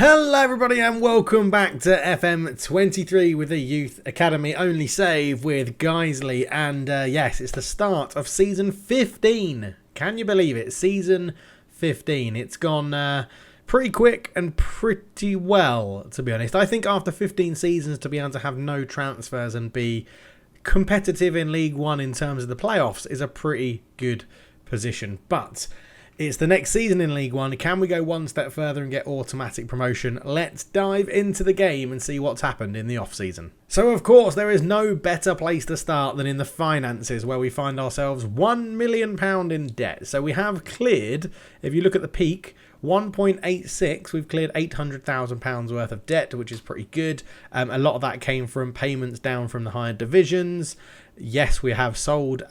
Hello everybody and welcome back to FM23 with the Youth Academy Only Save with Guiseley. And yes, it's the start of Season 15. Can you believe it? Season 15. It's gone pretty quick and pretty well, to be honest. I think after 15 seasons to be able to have no transfers and be competitive in League One in terms of the playoffs is a pretty good position. But it's the next season in League One. Can we go one step further and get automatic promotion? Let's dive into the game and see what's happened in the off-season. So, of course, there is no better place to start than in the finances, where we find ourselves £1 million in debt. So we have cleared, if you look at the peak, 1.86, we've cleared £800,000 worth of debt, which is pretty good. A lot of that came from payments down from the higher divisions. Yes, we have sold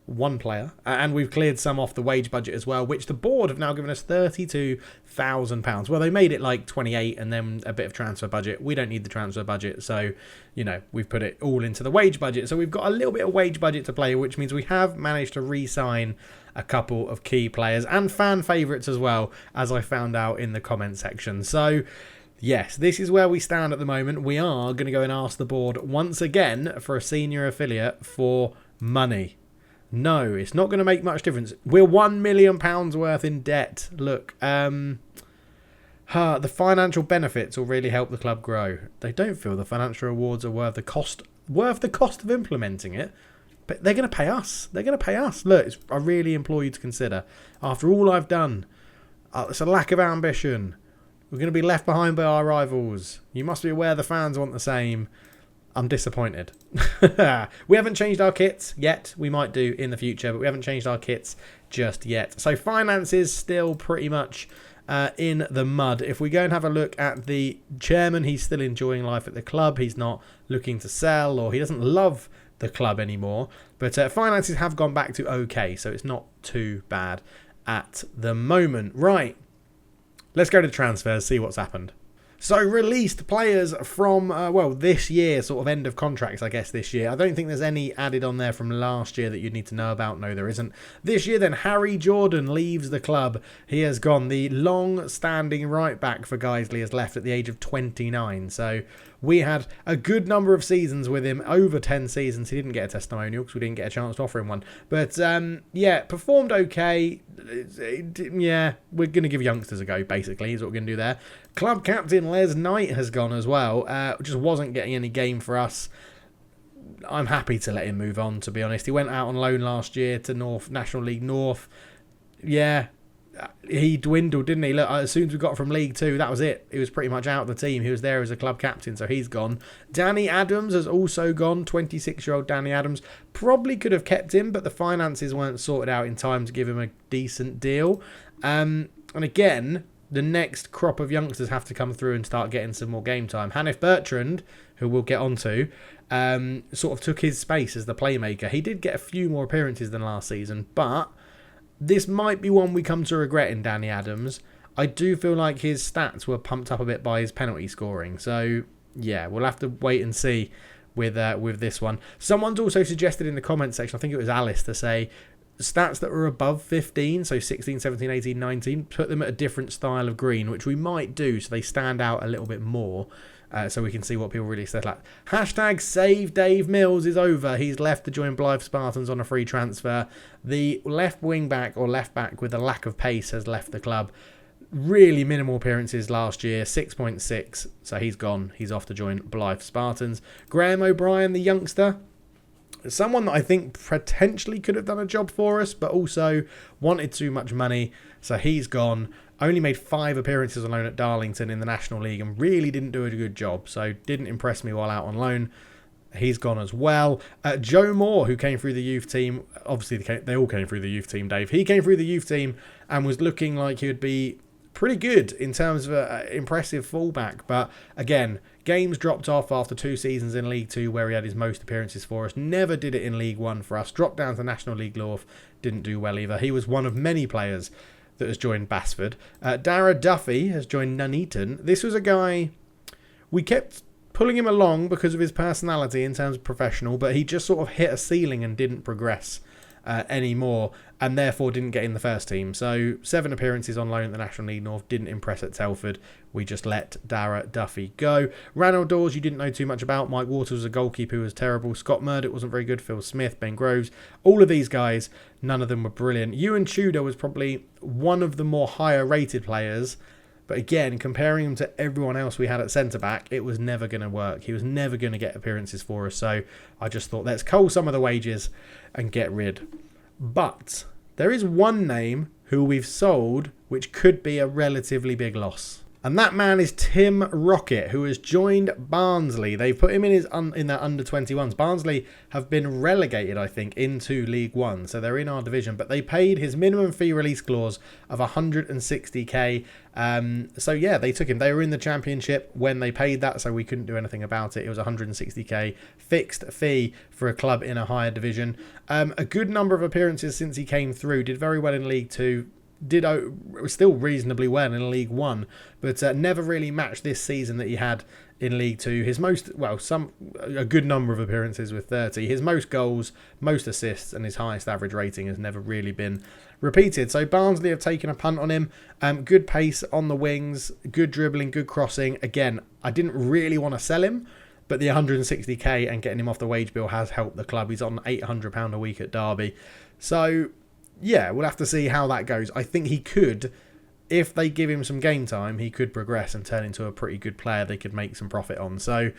one player, and we've cleared some off the wage budget as well, which the board have now given us £32,000. Well, they made it like 28 and then a bit of transfer budget. We don't need the transfer budget, so, you know, we've put it all into the wage budget. So we've got a little bit of wage budget to play, which means we have managed to re-sign a couple of key players and fan favourites as well, as I found out in the comment section. So yes, this is where we stand at the moment. We are going to go and ask the board once again for a senior affiliate for money. No, it's not going to make much difference. We're £1 million worth in debt. Look, the financial benefits will really help the club grow. They don't feel the financial rewards are worth the cost of implementing it. But they're going to pay us. They're going to pay us. Look, I really implore you to consider. After all I've done, it's a lack of ambition. We're going to be left behind by our rivals. You must be aware the fans want the same. I'm disappointed. We haven't changed our kits yet. We might do in the future, but we haven't changed our kits just yet. So finances still pretty much in the mud. If we go and have a look at the chairman, he's still enjoying life at the club. He's not looking to sell, or he doesn't love the club anymore. But finances have gone back to okay, so it's not too bad at the moment. Right, let's go to transfers, see what's happened. So released players from, this year, sort of end of contracts, I guess, this year. I don't think there's any added on there from last year that you'd need to know about. No, there isn't. This year, then, Harry Jordan leaves the club. He has gone. The long-standing right-back for Guiseley has left at the age of 29. So we had a good number of seasons with him, over 10 seasons. He didn't get a testimonial because we didn't get a chance to offer him one. But, performed okay. Yeah, we're going to give youngsters a go, basically, is what we're going to do there. Club captain Les Knight has gone as well. Just wasn't getting any game for us. I'm happy to let him move on, to be honest. He went out on loan last year to National League North. Yeah, he dwindled, didn't he? Look, as soon as we got from League Two, that was it. He was pretty much out of the team. He was there as a club captain, so he's gone. Danny Adams has also gone. 26-year-old Danny Adams. Probably could have kept him, but the finances weren't sorted out in time to give him a decent deal. And again, the next crop of youngsters have to come through and start getting some more game time. Hanif Bertrand, who we'll get onto, sort of took his space as the playmaker. He did get a few more appearances than last season, but this might be one we come to regret in Danny Adams. I do feel like his stats were pumped up a bit by his penalty scoring. So, yeah, we'll have to wait and see with this one. Someone's also suggested in the comment section, I think it was Alice, to say stats that were above 15, so 16, 17, 18, 19, put them at a different style of green, which we might do so they stand out a little bit more, so we can see what people really settle at. Hashtag Save Dave Mills is over. He's left to join Blythe Spartans on a free transfer. The left wing back, or left back with a lack of pace, has left the club. Really minimal appearances last year, 6.6, so he's gone. He's off to join Blythe Spartans. Graham O'Brien, the youngster, someone that I think potentially could have done a job for us, but also wanted too much money, so he's gone. Only made 5 appearances on loan at Darlington in the National League and really didn't do a good job, so didn't impress me while out on loan. He's gone as well. Joe Moore, who came through the youth team, obviously they all came through the youth team, Dave. He came through the youth team and was looking like he would be pretty good in terms of an impressive fullback, but again, games dropped off after 2 seasons in League 2 where he had his most appearances for us. Never did it in League 1 for us. Dropped down to National League North. Didn't do well either. He was one of many players that has joined Basford. Dara Duffy has joined Nuneaton. This was a guy, we kept pulling him along because of his personality in terms of professional, but he just sort of hit a ceiling and didn't progress. anymore, and therefore didn't get in the first team. So 7 appearances on loan at the National League North, didn't impress at Telford. We just let Dara Duffy go. Ranald Dawes, you didn't know too much about. Mike Waters was a goalkeeper who was terrible. Scott Murdoch wasn't very good. Phil Smith, Ben Groves, all of these guys, none of them were brilliant. Ewan Tudor was probably one of the more higher rated players, but again, comparing him to everyone else we had at centre-back, it was never going to work. He was never going to get appearances for us. So I just thought, let's cull some of the wages and get rid. But there is one name who we've sold, which could be a relatively big loss. And that man is Tim Rocket, who has joined Barnsley. They've put him in their under-21s. Barnsley have been relegated, I think, into League One. So they're in our division. But they paid his minimum fee release clause of 160k. So yeah, they took him. They were in the Championship when they paid that, so we couldn't do anything about it. It was 160k fixed fee for a club in a higher division. A good number of appearances since he came through. Did very well in League Two. Did still reasonably well in League One, but never really matched this season that he had in League Two. His a good number of appearances with 30. His most goals, most assists, and his highest average rating has never really been repeated. So Barnsley have taken a punt on him. Good pace on the wings, good dribbling, good crossing. Again, I didn't really want to sell him, but the 160k and getting him off the wage bill has helped the club. He's on £800 a week at Derby. So yeah, we'll have to see how that goes. I think he could, if they give him some game time, he could progress and turn into a pretty good player they could make some profit on. So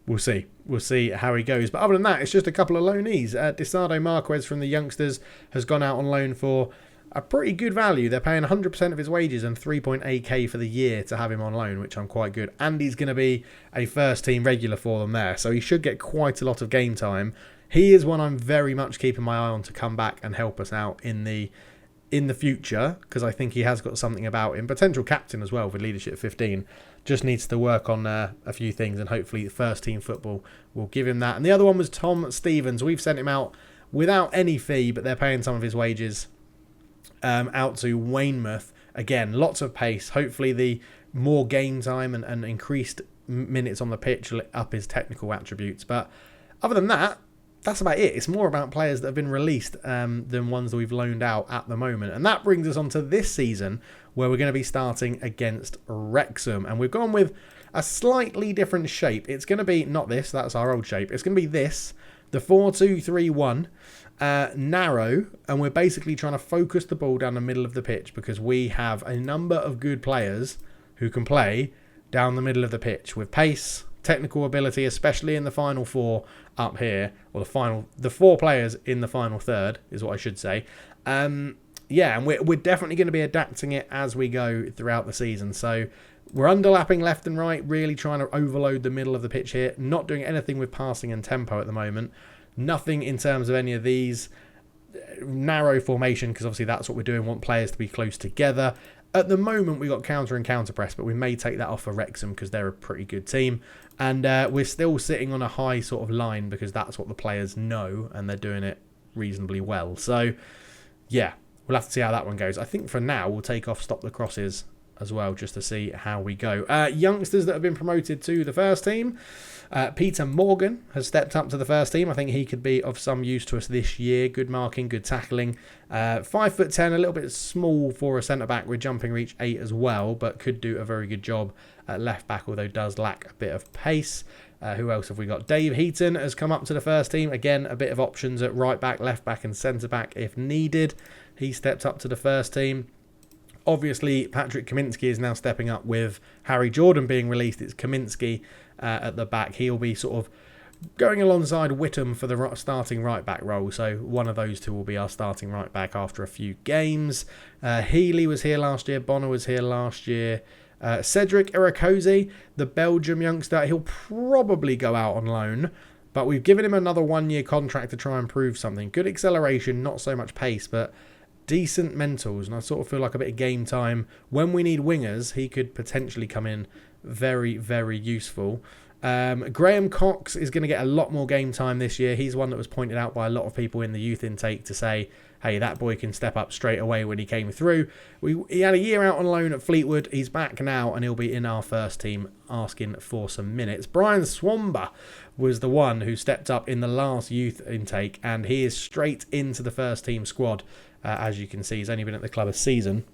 we'll see. We'll see how he goes. But other than that, it's just a couple of loanees. Desardo Marquez from the youngsters has gone out on loan for a pretty good value. They're paying 100% of his wages and 3.8k for the year to have him on loan, which I'm quite good. And he's going to be a first team regular for them there. So he should get quite a lot of game time. He is one I'm very much keeping my eye on to come back and help us out in the future, because I think he has got something about him. Potential captain as well for leadership 15. Just needs to work on a few things, and hopefully first team football will give him that. And the other one was Tom Stevens. We've sent him out without any fee, but they're paying some of his wages out to Weymouth. Again, lots of pace. Hopefully the more game time and increased minutes on the pitch will up his technical attributes. But other than that, that's about it. It's more about players that have been released than ones that we've loaned out at the moment. And that brings us on to this season, where we're going to be starting against Wrexham. And we've gone with a slightly different shape. It's going to be not this, that's our old shape. It's going to be this, the 4-2-3-1, narrow. And we're basically trying to focus the ball down the middle of the pitch, because we have a number of good players who can play down the middle of the pitch with pace, technical ability, especially in the final four up here, or the 4 players in the final third is what I should say. Yeah, and we're definitely going to be adapting it as we go throughout the season. So we're underlapping left and right, really trying to overload the middle of the pitch here. Not doing anything with passing and tempo at the moment. Nothing in terms of any of these narrow formation, because obviously that's what we're doing. Want players to be close together. At the moment, we've got counter and counter press, but we may take that off for Wrexham because they're a pretty good team. And we're still sitting on a high sort of line because that's what the players know, and they're doing it reasonably well. So, yeah, we'll have to see how that one goes. I think for now, we'll take off stop the crosses as well, just to see how we go. Youngsters that have been promoted to the first team. Peter Morgan has stepped up to the first team. I think he could be of some use to us this year. Good marking, good tackling. 5'10", a little bit small for a centre-back with jumping reach 8 as well, but could do a very good job at left-back, although does lack a bit of pace. Who else have we got? Dave Heaton has come up to the first team. Again, a bit of options at right-back, left-back and centre-back if needed. He stepped up to the first team. Obviously, Patrick Kaminsky is now stepping up with Harry Jordan being released. It's Kaminsky at the back. He'll be sort of going alongside Whittam for the starting right-back role. So one of those two will be our starting right-back after a few games. Healy was here last year. Bonner was here last year. Cedric Irakoze, the Belgium youngster, he'll probably go out on loan. But we've given him another 1-year contract to try and prove something. Good acceleration, not so much pace, but decent mentals, and I sort of feel like a bit of game time. When we need wingers, he could potentially come in very, very useful. Graham Cox is going to get a lot more game time this year. He's one that was pointed out by a lot of people in the youth intake to say, hey, that boy can step up straight away when he came through. He had a year out on loan at Fleetwood. He's back now and he'll be in our first team asking for some minutes. Brian Swamba was the one who stepped up in the last youth intake and he is straight into the first team squad. As you can see, he's only been at the club a season.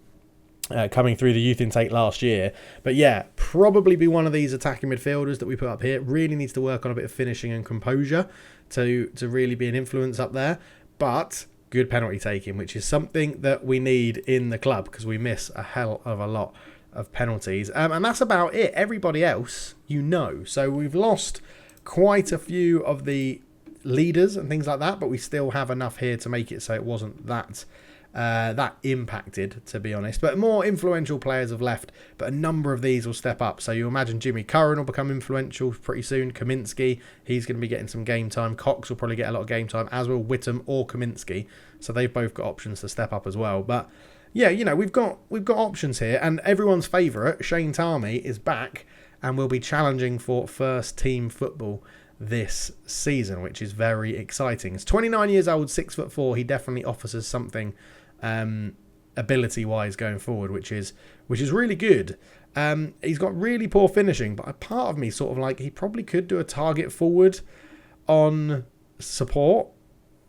Coming through the youth intake last year. But yeah, probably be one of these attacking midfielders that we put up here. Really needs to work on a bit of finishing and composure to really be an influence up there. But good penalty taking, which is something that we need in the club because we miss a hell of a lot of penalties. And that's about it. Everybody else, you know. So we've lost quite a few of the leaders and things like that, but we still have enough here to make it so it wasn't that impacted, to be honest. But more influential players have left, but a number of these will step up. So you imagine Jimmy Curran will become influential pretty soon. Kaminsky, he's going to be getting some game time. Cox will probably get a lot of game time, as will Whittam or Kaminsky. So they've both got options to step up as well. But yeah, you know, we've got options here, and everyone's favourite, Shane Tarmy, is back and will be challenging for first team football this season, which is very exciting. He's 29 years old, 6'4". He definitely offers us something ability wise going forward, which is really good. He's got really poor finishing, but a part of me sort of like he probably could do a target forward on support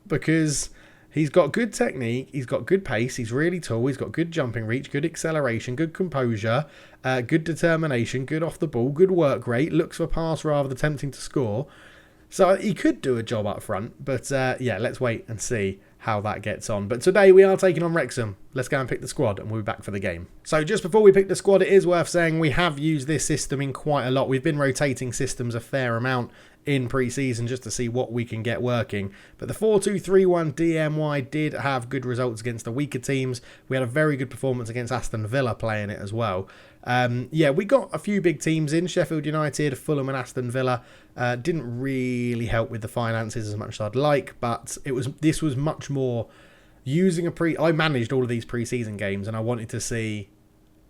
because he's got good technique, he's got good pace, he's really tall, he's got good jumping reach, good acceleration, good composure, good determination, good off the ball, good work rate, looks for pass rather than attempting to score. So he could do a job up front, but yeah, let's wait and see how that gets on. But today we are taking on Wrexham. Let's go and pick the squad and we'll be back for the game. So just before we pick the squad, it is worth saying we have used this system in quite a lot. We've been rotating systems a fair amount in pre-season just to see what we can get working. But the 4-2-3-1 DMY did have good results against the weaker teams. We had a very good performance against Aston Villa playing it as well. Yeah, we got a few big teams in. Sheffield United, Fulham and Aston Villa. Didn't really help with the finances as much as I'd like, but this was much more using I managed all of these pre-season games and I wanted to see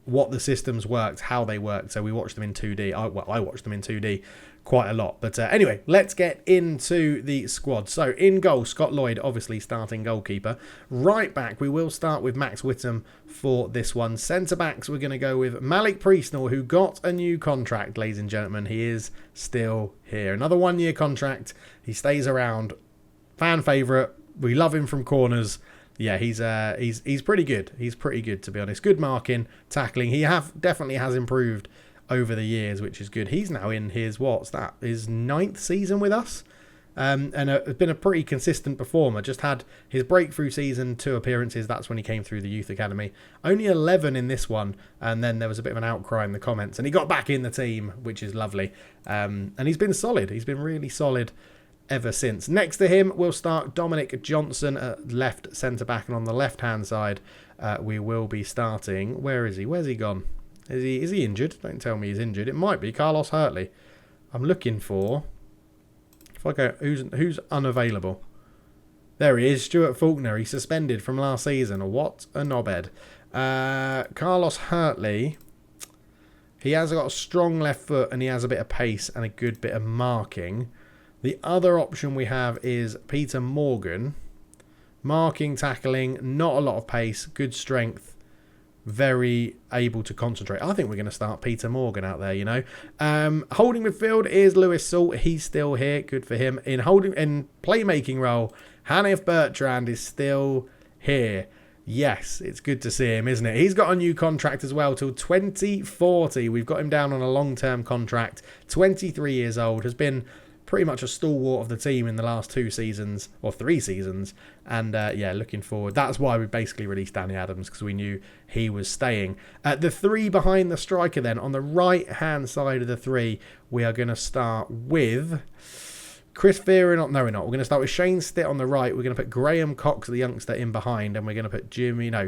what the systems worked, how they worked. So we watched them in 2D. I watched them in 2D quite a lot. But anyway, let's get into the squad. So in goal, Scott Lloyd, obviously starting goalkeeper. Right back, we will start with Max Whittam for this one. Centre backs, we're going to go with Malik Priestnall, who got a new contract, ladies and gentlemen. He is still here. Another 1-year contract. He stays around. Fan favourite. We love him from corners. Yeah, he's pretty good. He's pretty good, to be honest. Good marking, tackling. He definitely has improved over the years, which is good. He's now in his 9th season with us, and has been a pretty consistent performer. Just had his breakthrough season, 2 appearances. That's when he came through the youth academy. Only 11 in this one, and then there was a bit of an outcry in the comments, and he got back in the team, which is lovely. And he's been solid. He's been really solid ever since. Next to him, we'll start Dominic Johnson at left centre-back, and on the left-hand side, we will be starting... Where is he? Where's he gone? Is he injured? Don't tell me he's injured. It might be Carlos Hurtley. I'm looking for... If I go... Who's unavailable? There he is, Stuart Faulkner. He's suspended from last season. What a knobhead. Carlos Hurtley... He has got a strong left foot, and he has a bit of pace and a good bit of marking. The other option we have is Peter Morgan. Marking, tackling, not a lot of pace, good strength, very able to concentrate. I think we're going to start Peter Morgan out there, you know. Holding midfield is Lewis Salt. He's still here. Good for him. In playmaking role, Hanif Bertrand is still here. Yes, it's good to see him, isn't it? He's got a new contract as well till 2040. We've got him down on a long-term contract. 23 years old. Has been pretty much a stalwart of the team in the last 2 seasons, or 3 seasons, and yeah, looking forward. That's why we basically released Danny Adams, because we knew he was staying. The 3 behind the striker then, on the right-hand side of the 3, we are going to start with Chris Fearon. No, we're not. We're going to start with Shane Stitt on the right. We're going to put Graham Cox, the youngster, in behind, and we're going to put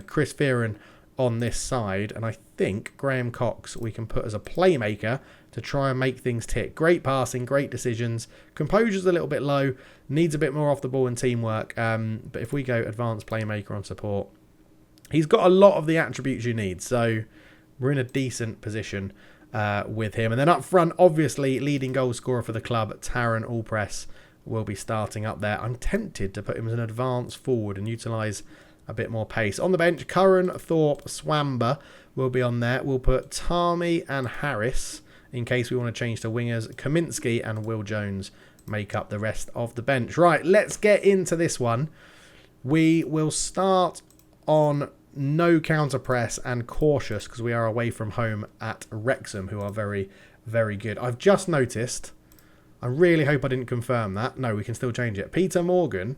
Chris Fearon on this side, and I think Graham Cox we can put as a playmaker to try and make things tick. Great passing, great decisions. Composure's a little bit low, needs a bit more off the ball and teamwork, but if we go advanced playmaker on support, he's got a lot of the attributes you need, so we're in a decent position with him. And then up front, obviously, leading goal scorer for the club, Taron Allpress, will be starting up there. I'm tempted to put him as an advance forward and utilise a bit more pace. On the bench, Curran, Thorpe, Swamba will be on there. We'll put Tarmy and Harris in case we want to change to wingers. Kaminsky and Will Jones make up the rest of the bench. Right, let's get into this one. We will start on no counter press and cautious because we are away from home at Wrexham, who are very, very good. I've just noticed, I really hope I didn't confirm that. No, we can still change it. Peter Morgan,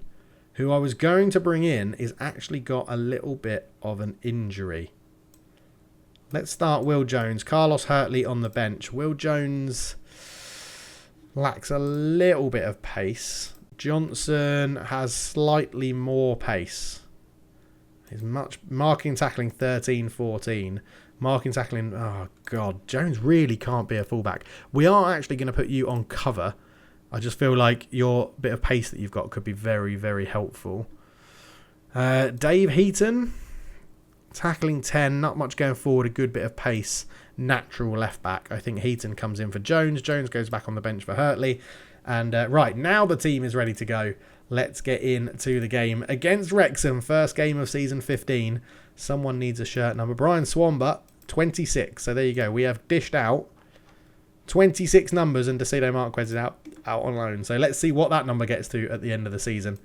who I was going to bring in, is actually got a little bit of an injury. Let's start Will Jones. Carlos Hurtley on the bench. Will Jones lacks a little bit of pace. Johnson has slightly more pace. He's much marking tackling 13-14. Marking tackling, oh God, Jones really can't be a fullback. We are actually going to put you on cover. I just feel like your bit of pace that you've got could be very, very helpful. Dave Heaton, tackling 10, not much going forward, a good bit of pace. Natural left back. I think Heaton comes in for Jones. Jones goes back on the bench for Hurtley. And right, now the team is ready to go. Let's get into the game against Wrexham. First game of season 15. Someone needs a shirt number. Brian Swamba, 26. So there you go. We have dished out 26 numbers and Decido Marquez is out on loan. So let's see what that number gets to at the end of the season.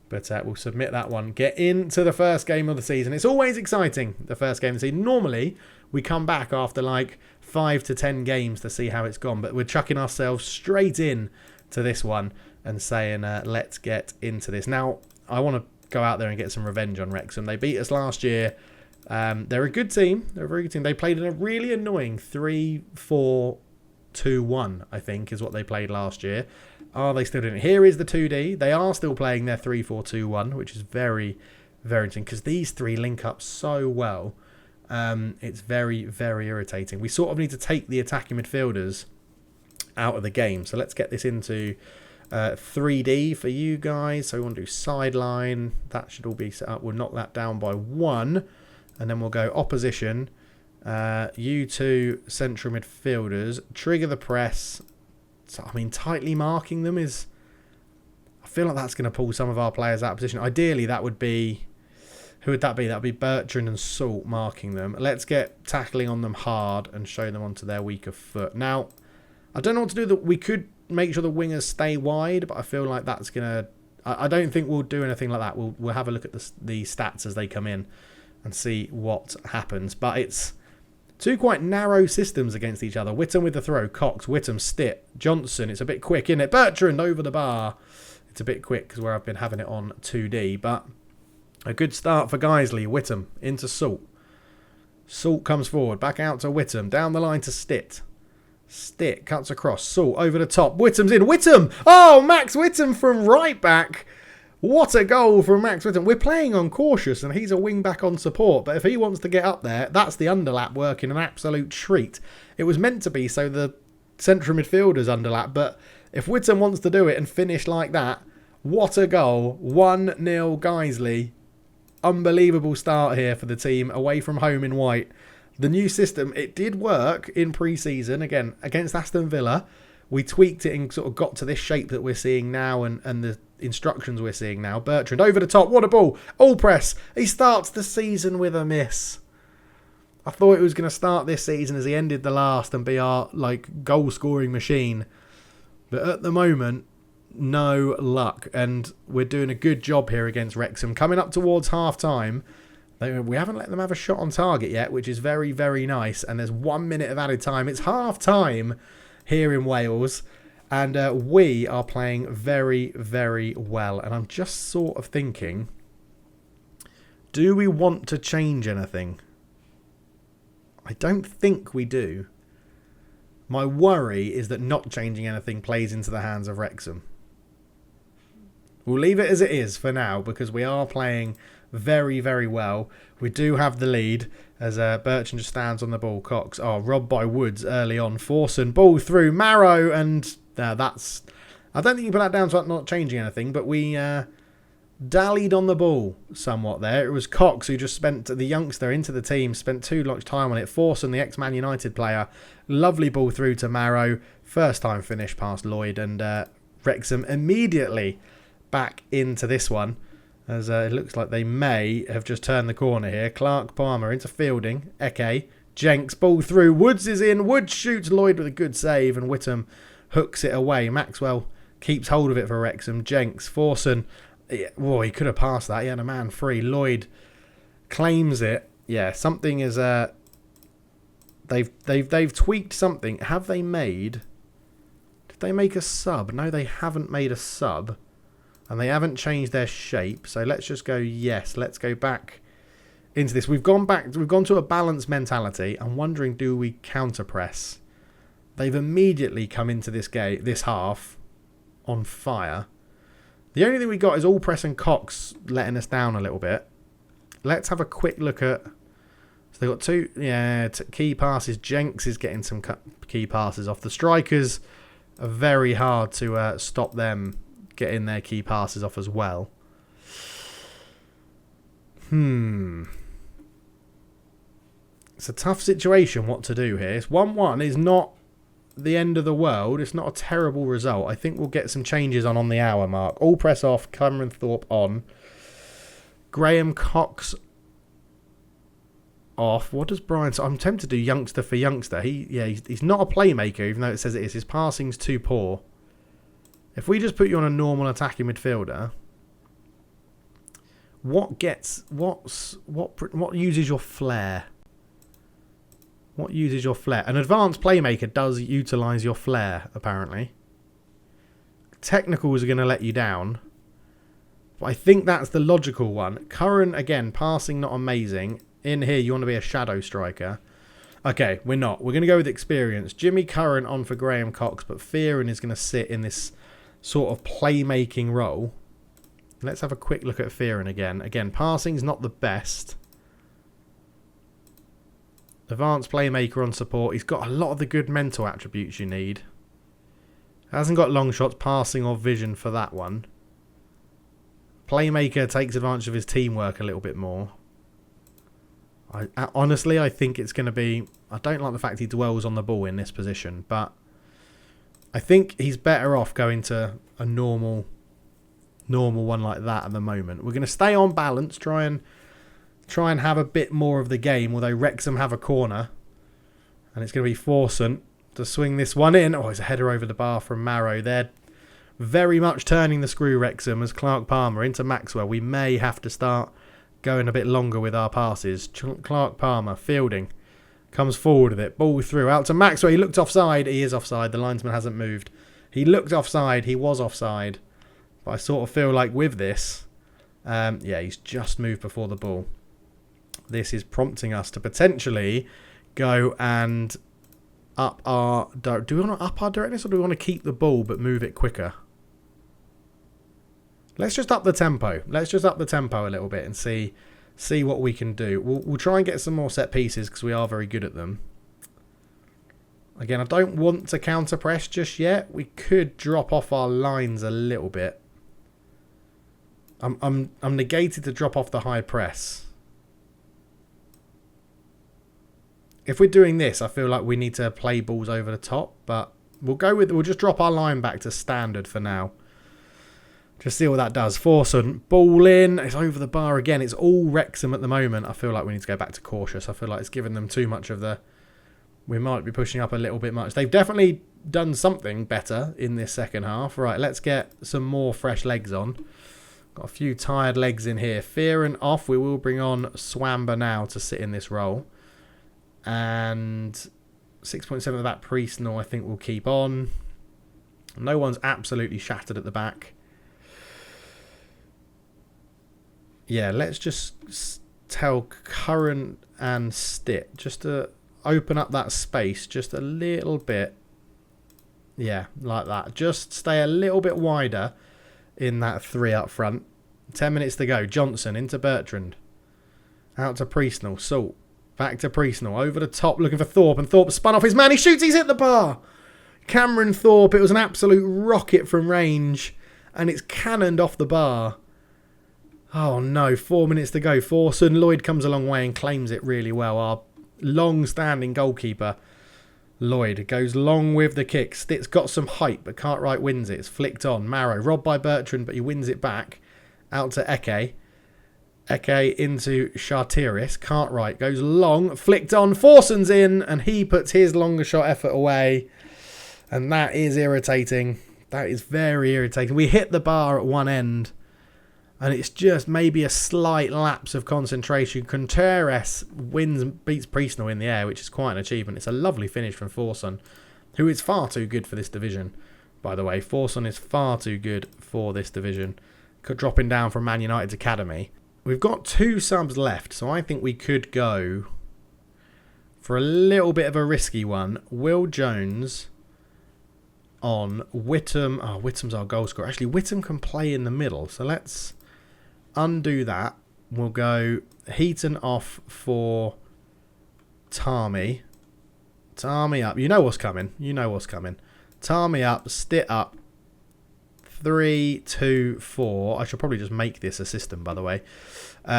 But we'll submit that one. Get into the first game of the season. It's always exciting, the first game of the season. Normally, we come back after like 5 to 10 games to see how it's gone. But we're chucking ourselves straight in to this one and saying, let's get into this. Now, I want to go out there and get some revenge on Wrexham. They beat us last year. They're a good team. They're a very good team. They played in a really annoying 3-4-2-1, I think, is what they played last year. Are they still doing it? Here is the 2D. They are still playing their 3-4-2-1, which is very, very interesting because these three link up so well. It's very, very irritating. We sort of need to take the attacking midfielders out of the game. So let's get this into 3D for you guys. So we want to do sideline. That should all be set up. We'll knock that down by 1. And then we'll go opposition. You two central midfielders. Trigger the press. So, I mean, tightly marking them is... I feel like that's going to pull some of our players out of position. Ideally, that would be... Who would that be? That would be Bertrand and Salt marking them. Let's get tackling on them hard and show them onto their weaker foot. Now, I don't know what to do. We could make sure the wingers stay wide, but I feel like that's going to... I don't think we'll do anything like that. We'll have a look at the stats as they come in and see what happens. But it's two quite narrow systems against each other. Whittam with the throw. Cox, Whittam, Stitt. Johnson, it's a bit quick, isn't it? Bertrand over the bar. It's a bit quick because where I've been having it on 2D. But a good start for Guiseley. Whittam into Salt. Salt comes forward. Back out to Whittam. Down the line to Stitt. Stitt cuts across. Salt over the top. Whittam's in. Whittam! Oh, Max Whittam from right back. What a goal from Max Whittam. We're playing on cautious and he's a wing back on support. But if he wants to get up there, that's the underlap working an absolute treat. It was meant to be so the central midfielders underlap. But if Whittam wants to do it and finish like that, what a goal. 1-0 Guiseley. Unbelievable start here for the team away from home in white. The new system, it did work in pre-season. Again, against Aston Villa, we tweaked it and sort of got to this shape that we're seeing now and the instructions we're seeing now. Bertrand over the top. What a ball. All press. He starts the season with a miss. I thought it was going to start this season as he ended the last and be our goal-scoring machine. But at the moment, no luck. And we're doing a good job here against Wrexham. Coming up towards half-time. We haven't let them have a shot on target yet, which is very, very nice. And there's 1 minute of added time. It's half-time here in Wales. And we are playing very, very well. And I'm just sort of thinking, do we want to change anything? I don't think we do. My worry is that not changing anything plays into the hands of Wrexham. We'll leave it as it is for now because we are playing very, very well. We do have the lead as Bertrand just stands on the ball. Cox, robbed by Woods early on. Forson, ball through. Marrow, and that's... I don't think you put that down to not changing anything, but we dallied on the ball somewhat there. It was Cox who just spent the youngster into the team, spent too much time on it. Forson, the ex-Man United player, lovely ball through to Marrow. First time finish past Lloyd, and Wrexham immediately back into this one, as it looks like they may have just turned the corner here. Clark Palmer into fielding. Eke. Jenks, ball through. Woods is in. Woods shoots Lloyd with a good save, and Whittam hooks it away. Maxwell keeps hold of it for Wrexham. Jenks, Forson. Whoa, he could have passed that. He had a man free. Lloyd claims it. Yeah, something is... They've tweaked something. Have they made... Did they make a sub? No, they haven't made a sub. And they haven't changed their shape. So let's just go, yes, let's go back into this. We've gone to a balanced mentality. I'm wondering, do we counter press? They've immediately come into this game, this half, on fire. The only thing we got is All Press and Cox letting us down a little bit. Let's have a quick look at... So they've got two key passes. Jenks is getting some key passes off. The strikers are very hard to stop them getting their key passes off as well. It's a tough situation what to do here. It's 1-1 is not the end of the world. It's not a terrible result. I think we'll get some changes on the hour mark. All Press off. Cameron Thorpe on. Graham Cox off. What does Brian... So I'm tempted to do youngster for youngster. He's not a playmaker, even though it says it is. His passing's too poor. If we just put you on a normal attacking midfielder, what uses your flair? What uses your flair? An advanced playmaker does utilise your flair, apparently. Technicals are going to let you down. But I think that's the logical one. Curran, again, passing not amazing. In here, you want to be a shadow striker. Okay, we're not. We're going to go with experience. Jimmy Curran on for Graham Cox, but Fearon is going to sit in this sort of playmaking role. Let's have a quick look at Fearon again. Again, passing's not the best. Advanced playmaker on support. He's got a lot of the good mental attributes you need. Hasn't got long shots, passing, or vision for that one. Playmaker takes advantage of his teamwork a little bit more. Honestly, I think it's going to be... I don't like the fact he dwells on the ball in this position, but I think he's better off going to a normal one like that at the moment. We're going to stay on balance, try and have a bit more of the game, although Wrexham have a corner. And it's going to be Forson to swing this one in. Oh, it's a header over the bar from Marrow. They're very much turning the screw, Wrexham, as Clark Palmer into Maxwell. We may have to start going a bit longer with our passes. Clark Palmer, fielding, comes forward with it. Ball through, out to Maxwell. He looked offside. He is offside. The linesman hasn't moved. He looked offside. He was offside. But I sort of feel like with this, he's just moved before the ball. This is prompting us to potentially go and up our... Do we want to up our directness, or do we want to keep the ball but move it quicker? Let's just up the tempo. Let's just up the tempo a little bit and see what we can do. We'll try and get some more set pieces because we are very good at them. Again, I don't want to counter press just yet. We could drop off our lines a little bit. I'm negated to drop off the high press. If we're doing this, I feel like we need to play balls over the top, but we'll just drop our line back to standard for now. Just see what that does. Forson, ball in. It's over the bar again. It's all Wrexham at the moment. I feel like we need to go back to cautious. I feel like it's given them too much of the... We might be pushing up a little bit much. They've definitely done something better in this second half. Right, let's get some more fresh legs on. Got a few tired legs in here. Fearon off. We will bring on Swamber now to sit in this role. And 6.7 of that Priestnall I think we'll keep on. No one's absolutely shattered at the back. Yeah, let's just tell Curran and Stitt just to open up that space just a little bit. Yeah, like that. Just stay a little bit wider in that 3 up front. 10 minutes to go. Johnson into Bertrand. Out to Priestnall. Salt. Back to Priestnall. Over the top looking for Thorpe. And Thorpe spun off his man. He shoots. He's hit the bar. Cameron Thorpe. It was an absolute rocket from range. And it's cannoned off the bar. Oh no, 4 minutes to go. Forson, Lloyd comes a long way and claims it really well. Our long-standing goalkeeper, Lloyd, goes long with the kick. Stitt's got some height, but Cartwright wins it. It's flicked on. Marrow, robbed by Bertrand, but he wins it back. Out to Eke. Eke into Charteris. Cartwright goes long, flicked on. Forson's in, and he puts his longer shot effort away. And that is irritating. That is very irritating. We hit the bar at one end, and it's just maybe a slight lapse of concentration. Contreras beats Priestnall in the air, which is quite an achievement. It's a lovely finish from Forson, who is far too good for this division, by the way. Forson is far too good for this division. Dropping down from Man United's academy. We've got 2 subs left, so I think we could go for a little bit of a risky one. Will Jones on Whittam. Oh, Whittam's our goal scorer. Actually, Whittam can play in the middle, so let's undo that. We'll go Heaton off for Tarmy. Tarmy up. You know what's coming. You know what's coming. Tarmy up. Stitt up. 3, 2, 4. I should probably just make this a system, by the way.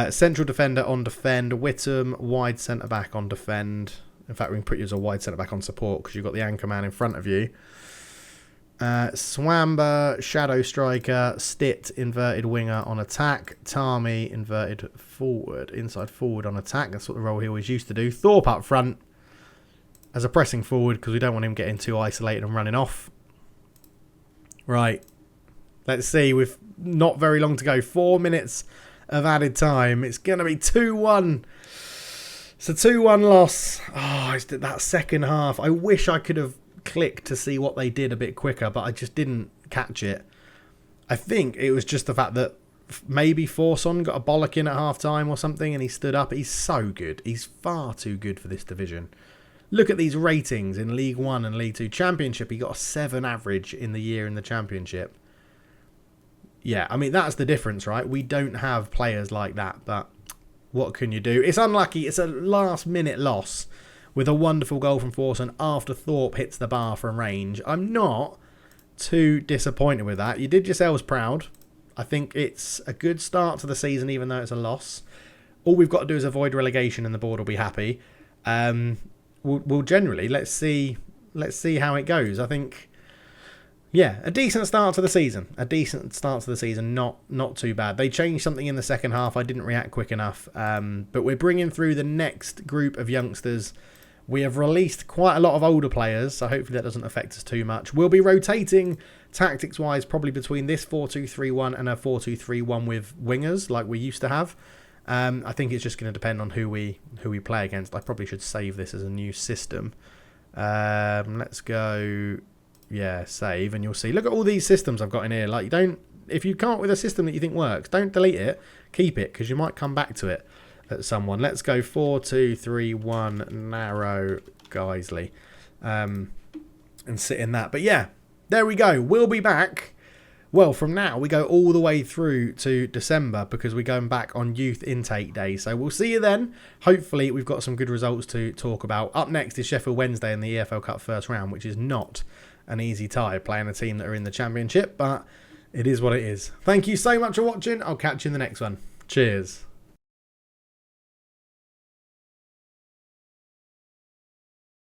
Central defender on defend. Whittam, wide centre-back on defend. In fact, we can put you as a wide centre-back on support because you've got the anchor man in front of you. Swamba, shadow striker. Stitt, inverted winger on attack. Tarmy, inverted forward. Inside forward on attack. That's what the role he always used to do. Thorpe up front as a pressing forward because we don't want him getting too isolated and running off. Right. Let's see, with not very long to go. 4 minutes of added time. It's going to be 2-1. It's a 2-1 loss. Oh, it's that second half. I wish I could have clicked to see what they did a bit quicker, but I just didn't catch it. I think it was just the fact that maybe Forson got a bollocking at half-time or something and he stood up. He's so good. He's far too good for this division. Look at these ratings in League 1 and League 2. Championship, he got a 7 average in the year in the Championship. Yeah, I mean, that's the difference, right? We don't have players like that, but what can you do? It's unlucky. It's a last-minute loss with a wonderful goal from Forson after Thorpe hits the bar from range. I'm not too disappointed with that. You did yourselves proud. I think it's a good start to the season, even though it's a loss. All we've got to do is avoid relegation and the board will be happy. We'll generally, let's see how it goes. I think... yeah, a decent start to the season. Not too bad. They changed something in the second half. I didn't react quick enough. But we're bringing through the next group of youngsters. We have released quite a lot of older players, so hopefully that doesn't affect us too much. We'll be rotating tactics-wise probably between this 4-2-3-1 and a 4-2-3-1 with wingers like we used to have. I think it's just going to depend on who we play against. I probably should save this as a new system. Let's go... yeah, save, and you'll see. Look at all these systems I've got in here. Like, if you come up with a system that you think works, don't delete it. Keep it, because you might come back to it at someone. Let's go 4-2-3-1 narrow Guiseley, and sit in that. But yeah, there we go. We'll be back. Well, from now we go all the way through to December because we're going back on youth intake day. So we'll see you then. Hopefully we've got some good results to talk about. Up next is Sheffield Wednesday in the EFL Cup first round, which is not an easy tie playing a team that are in the Championship, but it is what it is. Thank you so much for watching. I'll catch you in the next one. Cheers.